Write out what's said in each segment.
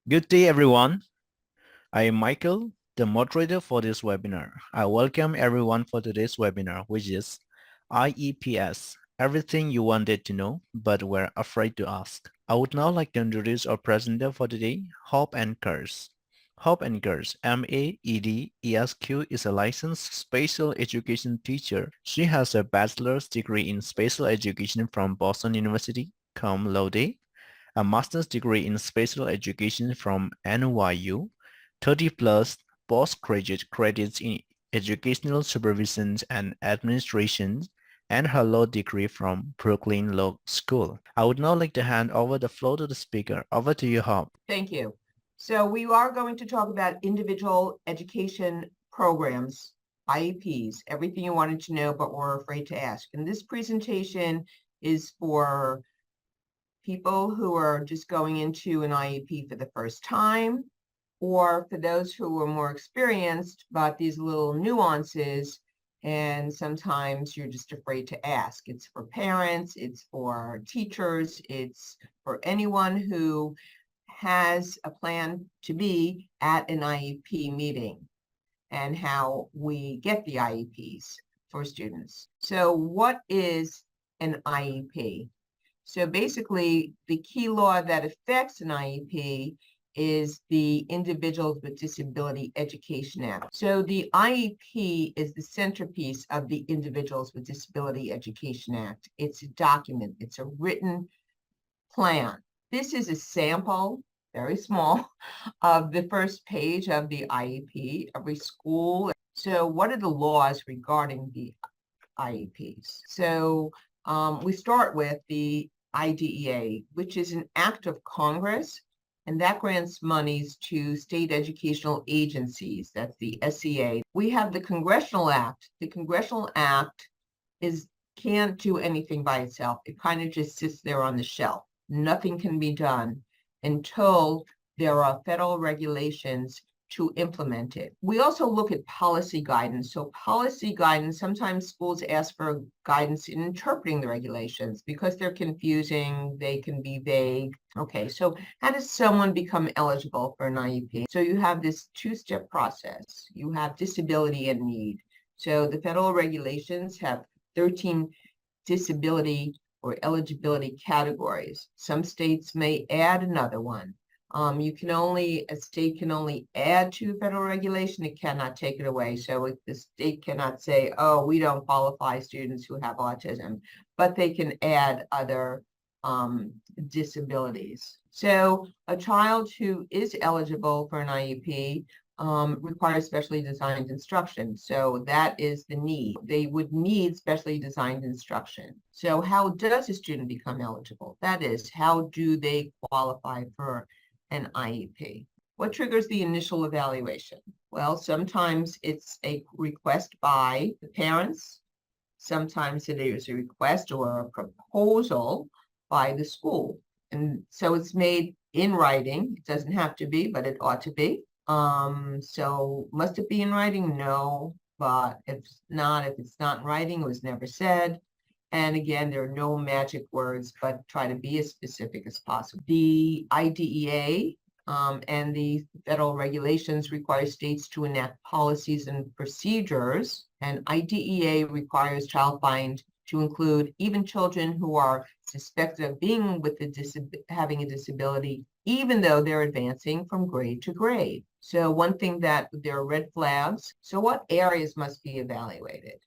Good day, everyone. I am Michael, the moderator for this webinar. I welcome everyone for today's webinar, which is IEPs, everything you wanted to know but were afraid to ask. I would now like to introduce our presenter for today, Hope Enkers. Hope Enkers, MAEDESQ, is a licensed special education teacher. She has a bachelor's degree in special education from Boston University, cum laude, a master's degree in special education from NYU, 30 plus postgraduate credits in educational supervision and administration, and her law degree from Brooklyn Law School. I would now like to hand over the floor to the speaker. Over to you, Hope. Thank you. So we are going to talk about individual education programs, IEPs, everything you wanted to know but were afraid to ask. And this presentation is for people who are just going into an IEP for the first time, or for those who are more experienced, but these little nuances, and sometimes you're just afraid to ask. It's for parents, it's for teachers, it's for anyone who has a plan to be at an IEP meeting and how we get the IEPs for students. So what is an IEP? So basically, the key law that affects an IEP is the Individuals with Disability Education Act. So the IEP is the centerpiece of the Individuals with Disability Education Act. It's a document, it's a written plan. This is a sample, very small, of the first page of the IEP, every school. So what are the laws regarding the IEPs? So we start with the IDEA, which is an act of Congress, and that grants monies to state educational agencies. That's the SEA. We have the Congressional Act. The Congressional Act can't do anything by itself. It kind of just sits there on the shelf. Nothing can be done until there are federal regulations to implement it. We also look at policy guidance. So policy guidance, sometimes schools ask for guidance in interpreting the regulations because they're confusing, they can be vague. Okay, so how does someone become eligible for an IEP? So you have this two-step process. You have disability and need. So the federal regulations have 13 disability or eligibility categories. Some states may add another one. A state can only add to federal regulation, it cannot take it away. So the state cannot say, oh, we don't qualify students who have autism, but they can add other disabilities. So a child who is eligible for an IEP requires specially designed instruction. So that is the need. They would need specially designed instruction. So how does a student become eligible? That is, how do they qualify for an IEP? What triggers the initial evaluation? Well, sometimes it's a request by the parents. Sometimes it is a request or a proposal by the school. And so it's made in writing. It doesn't have to be, but it ought to be. So must it be in writing? No, but if it's not in writing, it was never said. And again, there are no magic words, but try to be as specific as possible. The IDEA and the federal regulations require states to enact policies and procedures, and IDEA requires child find to include even children who are suspected of being with having a disability, even though they're advancing from grade to grade. So one thing that there are red flags. So what areas must be evaluated?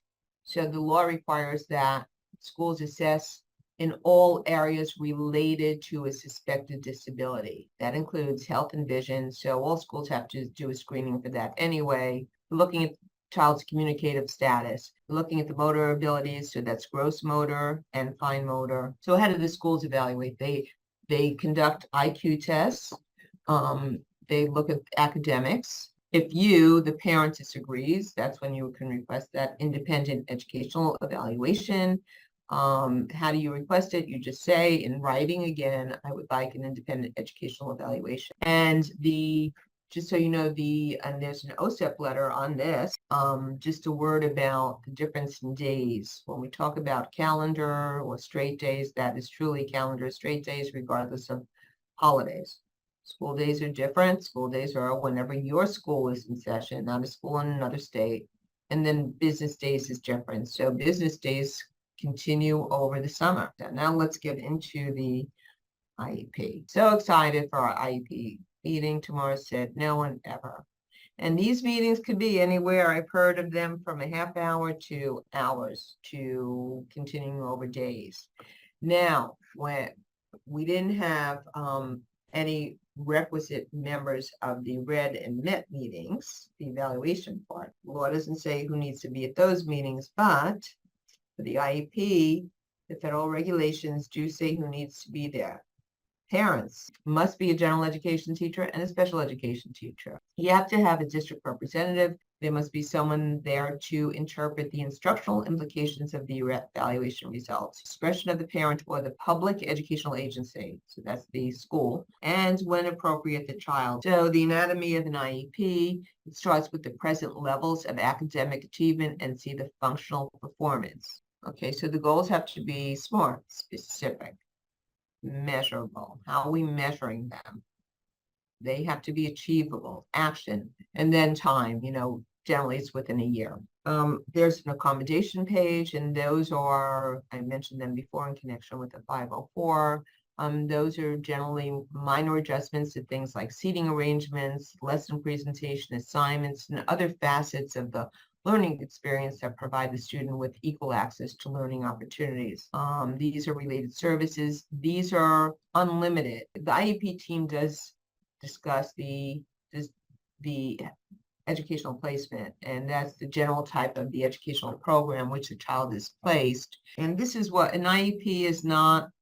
So the law requires that schools assess in all areas related to a suspected disability. That includes health and vision. So all schools have to do a screening for that anyway. Looking at child's communicative status, looking at the motor abilities, so that's gross motor and fine motor. So how do the schools evaluate? They conduct IQ tests. They look at academics. If you, the parent, disagrees, that's when you can request that independent educational evaluation. How do you request it? You just say in writing again, I would like an independent educational evaluation. And just so you know, and there's an OSEP letter on this, just a word about the difference in days. When we talk about calendar or straight days, that is truly calendar straight days, regardless of holidays. School days are different. School days are whenever your school is in session, not a school in another state. And then business days is different. So business days continue over the summer. Now let's get into the IEP. So excited for our IEP meeting tomorrow, said no one ever. And these meetings could be anywhere. I've heard of them from a half hour to hours to continuing over days. Now, when we didn't have any requisite members of the RED and MET meetings, the evaluation part. Law doesn't say who needs to be at those meetings, but for the IEP, the federal regulations do say who needs to be there. Parents must be a general education teacher and a special education teacher. You have to have a district representative. There must be someone there to interpret the instructional implications of the evaluation results. Discretion of the parent or the public educational agency, so that's the school, and when appropriate, the child. So the anatomy of an IEP, it starts with the present levels of academic achievement and see the functional performance. Okay, so the goals have to be SMART, specific, measurable. How are we measuring them? They have to be achievable, action, and then time, generally it's within a year. There's an accommodation page, and those are, I mentioned them before in connection with the 504. Those are generally minor adjustments to things like seating arrangements, lesson presentation, assignments, and other facets of the learning experience that provide the student with equal access to learning opportunities. These are related services. These are unlimited. The IEP team does discuss the educational placement, and that's the general type of the educational program which the child is placed. And this is what an IEP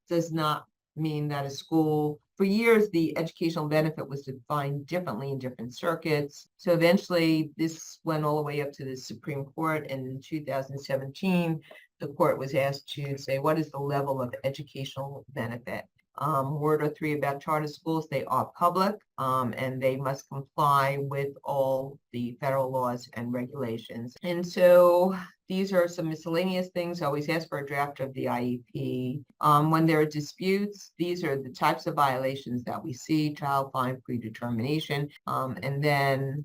does not mean that a school, for years, the educational benefit was defined differently in different circuits. So eventually this went all the way up to the Supreme Court, and in 2017, the court was asked to say, what is the level of educational benefit? Word or three about charter schools, they are public, and they must comply with all the federal laws and regulations. And so these are some miscellaneous things. Always ask for a draft of the IEP. When there are disputes, these are the types of violations that we see: child fine, predetermination, and then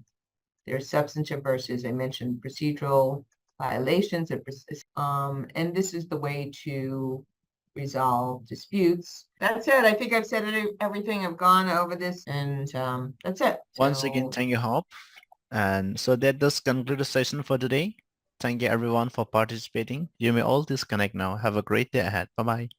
there's substantive versus, I mentioned, procedural violations, and this is the way to resolve disputes. That's it. I think I've said everything. I've gone over this, and that's it. Once again, thank you, Hope. And so that does conclude the session for today. Thank you everyone for participating. You may all disconnect now. Have a great day ahead. Bye-bye.